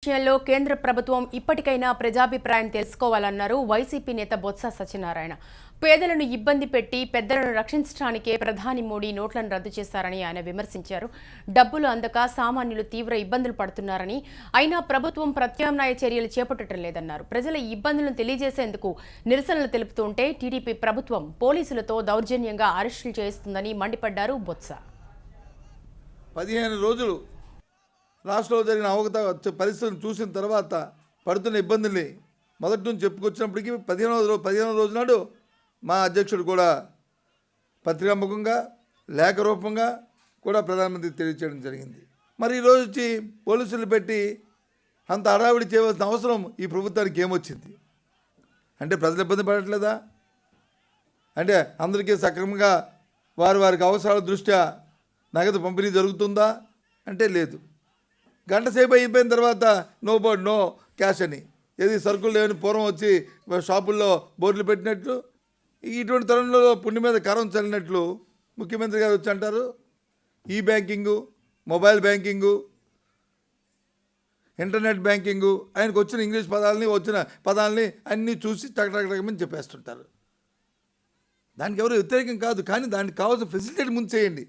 విషయంలో కేంద్ర ప్రభుత్వం ఇప్పటికైనా ప్రజాభిప్రాయం తెలుసుకోవాలన్నారు వైసీపీ నేత బొత్స సత్యనారాయణ. పేదలను ఇబ్బంది పెట్టి పెద్దలను రక్షించడానికే ప్రధాని మోడీ నోట్లను రద్దు చేశారని ఆయన విమర్శించారు. డబ్బులు అందక సామాన్యులు తీవ్ర ఇబ్బందులు పడుతున్నారని, అయినా ప్రభుత్వం ప్రత్యామ్నాయ చర్యలు చేపట్టడం లేదన్నారు. ప్రజల ఇబ్బందులను తెలియజేసేందుకు నిరసనలు తెలుపుతుంటే టీడీపీ ప్రభుత్వం పోలీసులతో దౌర్జన్యంగా అరెస్టులు చేస్తుందని మండిపడ్డారు బొత్స. 15 రోజులు రాష్ట్రంలో జరిగిన అవగత పరిస్థితులను చూసిన తర్వాత పడుతున్న ఇబ్బందుల్ని మొదటి నుంచి చెప్పుకొచ్చినప్పటికీ 15వ రోజు నాడు మా అధ్యక్షుడు కూడా పత్రికాముఖంగా లేఖ రూపంగా కూడా ప్రధానమంత్రికి తెలియచేయడం జరిగింది. మరి ఈరోజు వచ్చి పోలీసులు పెట్టి అంత హడావిడి చేయవలసిన అవసరం ఈ ప్రభుత్వానికి ఏమొచ్చింది? అంటే ప్రజలు ఇబ్బంది పడట్లేదా? అంటే అందరికీ సక్రమంగా వారికి అవసరాల దృష్ట్యా నగదు పంపిణీ జరుగుతుందా అంటే లేదు. గంట సేపు అయిపోయిన తర్వాత నో క్యాష్ అని, ఏది సరుకులు లేవని పూర్వం వచ్చి షాపుల్లో బోర్డులు పెట్టినట్లు, ఇటువంటి తరుణంలో పుండి మీద కరం చల్లినట్లు ముఖ్యమంత్రి గారు వచ్చి అంటారు ఈ banking, mobile banking, internet banking, ఆయనకు వచ్చిన ఇంగ్లీష్ పదాలని అన్నీ చూసి టకటకమని చెప్పేస్తుంటారు. దానికి ఎవరు వ్యతిరేకం కాదు, కానీ దానికి కావాల్సిన ఫెసిలిటీ ముందు చేయండి.